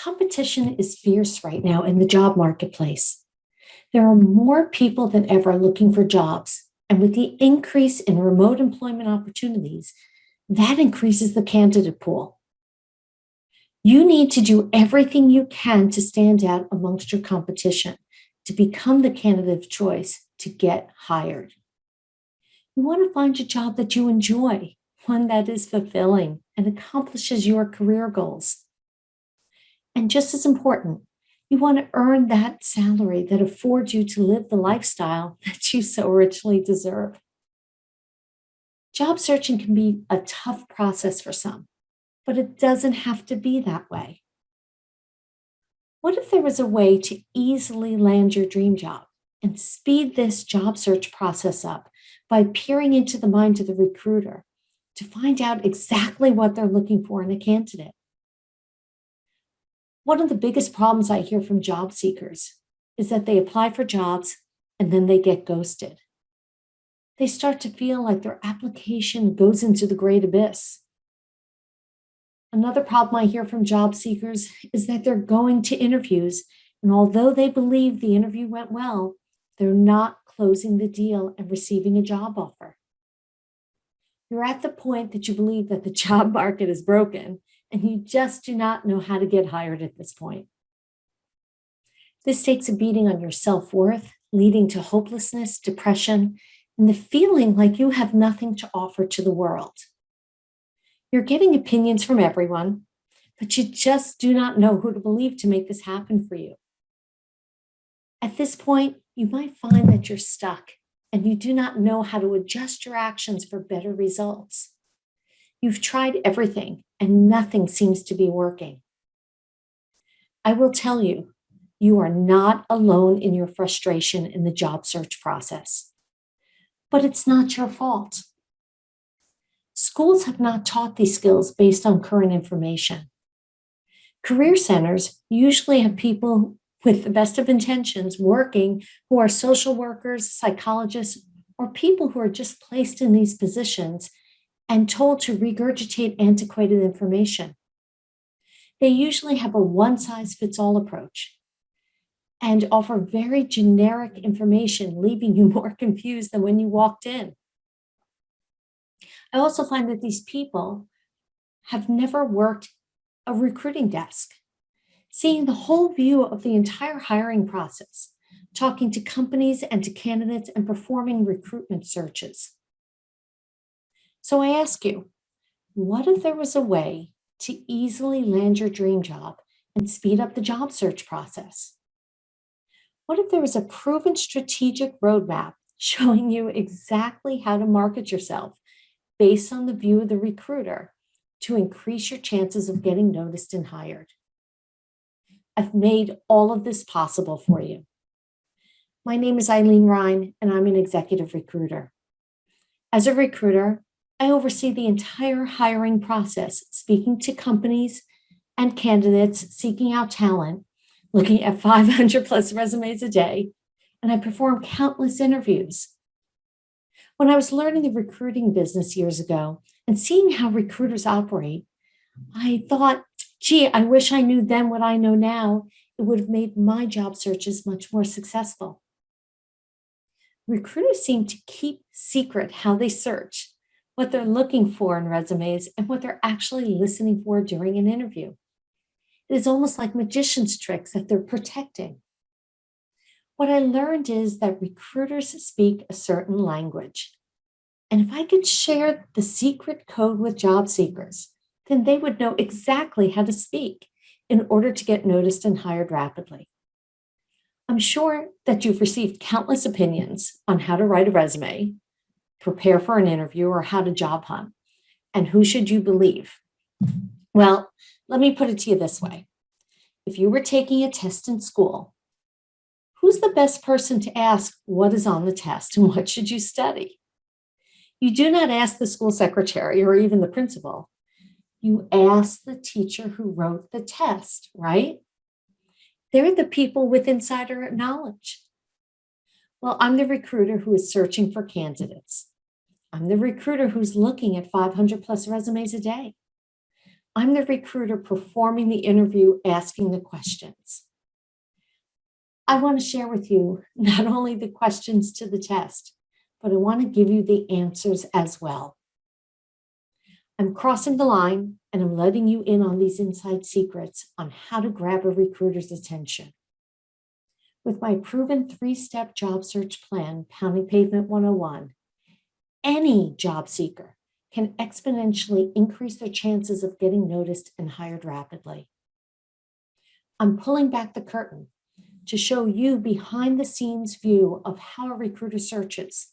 Competition is fierce right now in the job marketplace. There are more people than ever looking for jobs, and with the increase in remote employment opportunities, that increases the candidate pool. You need to do everything you can to stand out amongst your competition, to become the candidate of choice, to get hired. You want to find a job that you enjoy, one that is fulfilling and accomplishes your career goals. And just as important, you want to earn that salary that affords you to live the lifestyle that you so richly deserve. Job searching can be a tough process for some, but it doesn't have to be that way. What if there was a way to easily land your dream job and speed this job search process up by peering into the mind of the recruiter to find out exactly what they're looking for in a candidate? One of the biggest problems I hear from job seekers is that they apply for jobs and then they get ghosted. They start to feel like their application goes into the great abyss. Another problem I hear from job seekers is that they're going to interviews, and although they believe the interview went well, they're not closing the deal and receiving a job offer. You're at the point that you believe that the job market is broken, and you just do not know how to get hired at this point. This takes a beating on your self-worth, leading to hopelessness, depression, and the feeling like you have nothing to offer to the world. You're getting opinions from everyone, but you just do not know who to believe to make this happen for you. At this point, you might find that you're stuck and you do not know how to adjust your actions for better results. You've tried everything and nothing seems to be working. I will tell you, you are not alone in your frustration in the job search process. But it's not your fault. Schools have not taught these skills based on current information. Career centers usually have people with the best of intentions working who are social workers, psychologists, or people who are just placed in these positions and told to regurgitate antiquated information. They usually have a one-size-fits-all approach and offer very generic information, leaving you more confused than when you walked in. I also find that these people have never worked a recruiting desk, seeing the whole view of the entire hiring process, talking to companies and to candidates and performing recruitment searches. So I ask you, what if there was a way to easily land your dream job and speed up the job search process? What if there was a proven strategic roadmap showing you exactly how to market yourself based on the view of the recruiter to increase your chances of getting noticed and hired? I've made all of this possible for you. My name is Eileen Ryan, and I'm an executive recruiter. As a recruiter, I oversee the entire hiring process, speaking to companies and candidates seeking out talent, looking at 500 plus resumes a day, and I perform countless interviews. When I was learning the recruiting business years ago and seeing how recruiters operate, I thought, gee, I wish I knew then what I know now. It would have made my job searches much more successful. Recruiters seem to keep secret how they search, what they're looking for in resumes, and what they're actually listening for during an interview. It is almost like magician's tricks that they're protecting. What I learned is that recruiters speak a certain language. And if I could share the secret code with job seekers, then they would know exactly how to speak in order to get noticed and hired rapidly. I'm sure that you've received countless opinions on how to write a resume, prepare for an interview, or how to job hunt. And who should you believe? Well, let me put it to you this way. If you were taking a test in school, who's the best person to ask what is on the test and what should you study? You do not ask the school secretary or even the principal. You ask the teacher who wrote the test, right? They're the people with insider knowledge. Well, I'm the recruiter who is searching for candidates. I'm the recruiter who's looking at 500 plus resumes a day. I'm the recruiter performing the interview, asking the questions. I want to share with you not only the questions to the test, but I want to give you the answers as well. I'm crossing the line and I'm letting you in on these inside secrets on how to grab a recruiter's attention. With my proven 3-step job search plan, Pounding Pavement 101, any job seeker can exponentially increase their chances of getting noticed and hired rapidly. I'm pulling back the curtain to show you behind the scenes view of how a recruiter searches,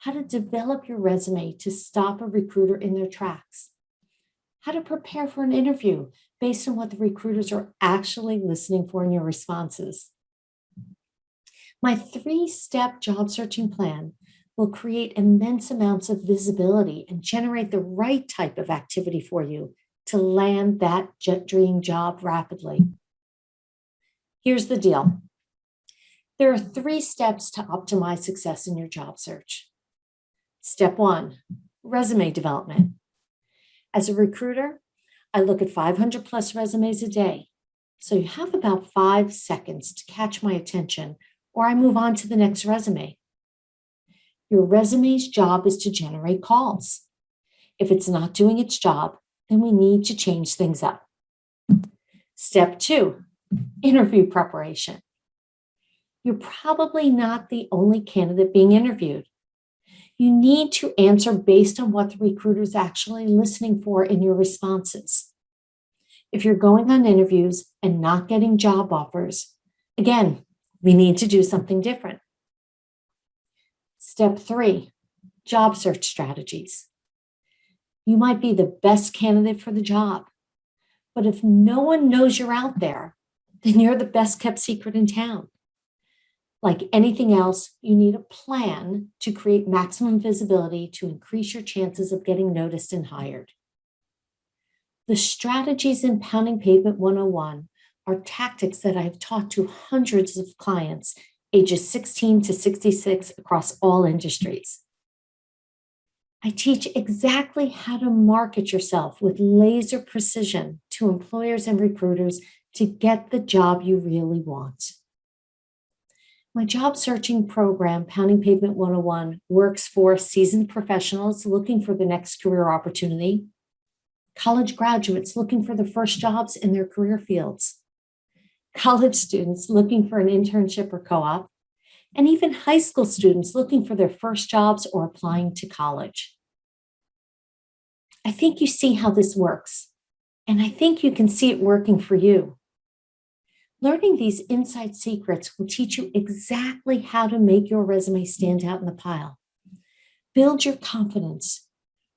how to develop your resume to stop a recruiter in their tracks, how to prepare for an interview based on what the recruiters are actually listening for in your responses. My 3-step job searching plan will create immense amounts of visibility and generate the right type of activity for you to land that dream job rapidly. Here's the deal. There are 3 steps to optimize success in your job search. Step 1, resume development. As a recruiter, I look at 500 plus resumes a day. So you have about 5 seconds to catch my attention, or I move on to the next resume. Your resume's job is to generate calls. If it's not doing its job, then we need to change things up. Step 2, interview preparation. You're probably not the only candidate being interviewed. You need to answer based on what the recruiter is actually listening for in your responses. If you're going on interviews and not getting job offers, again, we need to do something different. Step 3, job search strategies. You might be the best candidate for the job, but if no one knows you're out there, then you're the best kept secret in town. Like anything else, you need a plan to create maximum visibility to increase your chances of getting noticed and hired. The strategies in Pounding Pavement 101 are tactics that I've taught to hundreds of clients ages 16 to 66 across all industries. I teach exactly how to market yourself with laser precision to employers and recruiters to get the job you really want. My job searching program, Pounding Pavement 101, works for seasoned professionals looking for the next career opportunity, college graduates looking for their first jobs in their career fields, college students looking for an internship or co-op, and even high school students looking for their first jobs or applying to college. I think you see how this works, and I think you can see it working for you. Learning these inside secrets will teach you exactly how to make your resume stand out in the pile, build your confidence,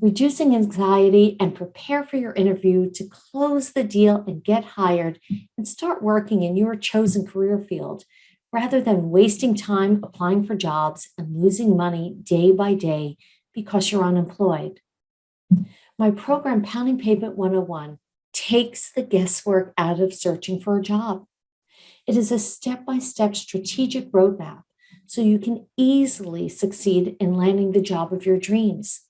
reducing anxiety, and prepare for your interview to close the deal and get hired and start working in your chosen career field, rather than wasting time applying for jobs and losing money day by day because you're unemployed. My program, Pounding Pavement 101, takes the guesswork out of searching for a job. It is a step-by-step strategic roadmap so you can easily succeed in landing the job of your dreams.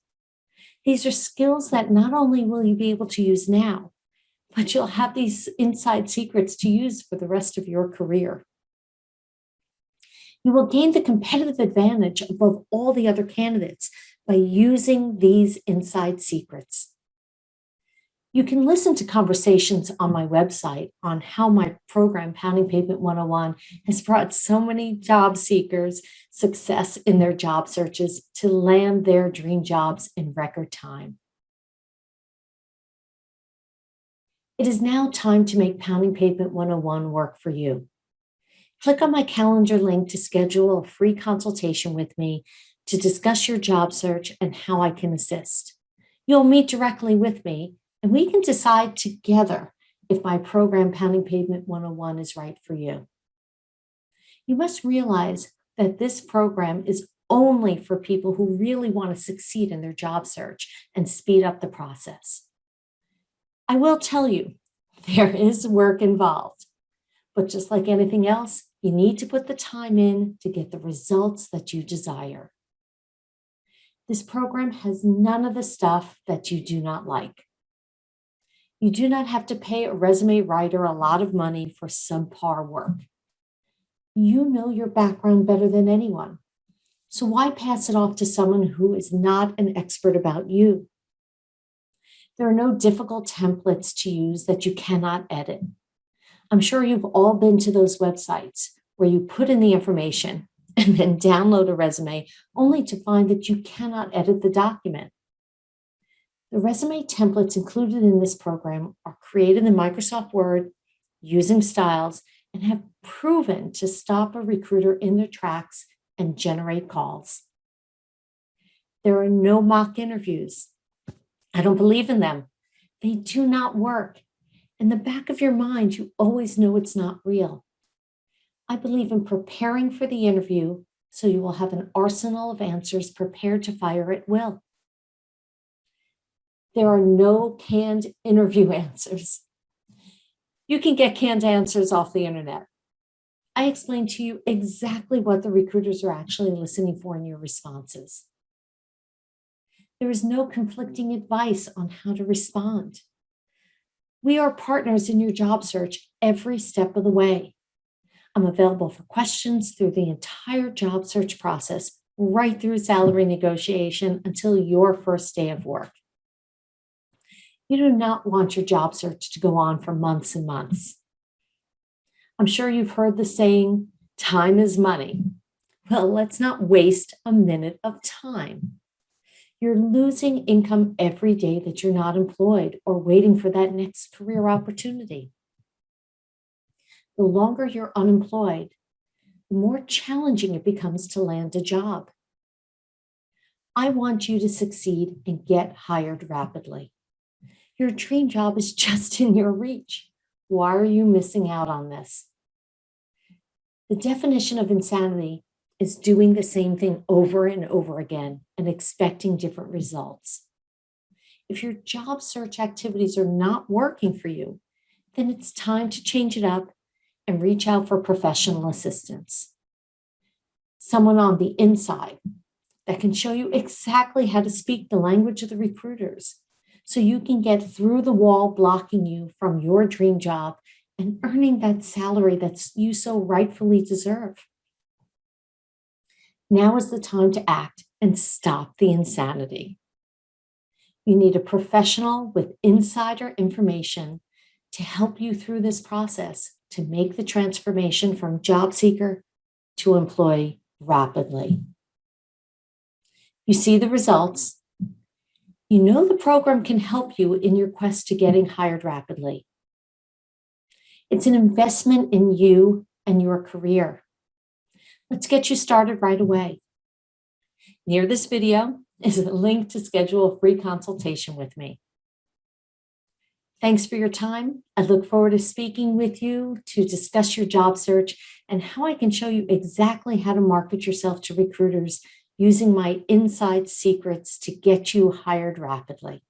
These are skills that not only will you be able to use now, but you'll have these inside secrets to use for the rest of your career. You will gain the competitive advantage above all the other candidates by using these inside secrets. You can listen to conversations on my website on how my program, Pounding Pavement 101, has brought so many job seekers success in their job searches to land their dream jobs in record time. It is now time to make Pounding Pavement 101 work for you. Click on my calendar link to schedule a free consultation with me to discuss your job search and how I can assist. You'll meet directly with me, and we can decide together if my program, Pounding Pavement 101, is right for you. You must realize that this program is only for people who really want to succeed in their job search and speed up the process. I will tell you, there is work involved, but just like anything else, you need to put the time in to get the results that you desire. This program has none of the stuff that you do not like. You do not have to pay a resume writer a lot of money for subpar work. You know your background better than anyone. So why pass it off to someone who is not an expert about you? There are no difficult templates to use that you cannot edit. I'm sure you've all been to those websites where you put in the information and then download a resume only to find that you cannot edit the document. The resume templates included in this program are created in Microsoft Word using styles and have proven to stop a recruiter in their tracks and generate calls. There are no mock interviews. I don't believe in them. They do not work. In the back of your mind, you always know it's not real. I believe in preparing for the interview so you will have an arsenal of answers prepared to fire at will. There are no canned interview answers. You can get canned answers off the internet. I explain to you exactly what the recruiters are actually listening for in your responses. There is no conflicting advice on how to respond. We are partners in your job search every step of the way. I'm available for questions through the entire job search process, right through salary negotiation until your first day of work. You do not want your job search to go on for months and months. I'm sure you've heard the saying, time is money. Well, let's not waste a minute of time. You're losing income every day that you're not employed or waiting for that next career opportunity. The longer you're unemployed, the more challenging it becomes to land a job. I want you to succeed and get hired rapidly. Your dream job is just in your reach. Why are you missing out on this? The definition of insanity is doing the same thing over and over again and expecting different results. If your job search activities are not working for you, then it's time to change it up and reach out for professional assistance. Someone on the inside that can show you exactly how to speak the language of the recruiters so you can get through the wall blocking you from your dream job and earning that salary that you so rightfully deserve. Now is the time to act and stop the insanity. You need a professional with insider information to help you through this process to make the transformation from job seeker to employee rapidly. You see the results. You know the program can help you in your quest to getting hired rapidly. It's an investment in you and your career. Let's get you started right away. Near this video is a link to schedule a free consultation with me. Thanks for your time. I look forward to speaking with you to discuss your job search and how I can show you exactly how to market yourself to recruiters using my inside secrets to get you hired rapidly.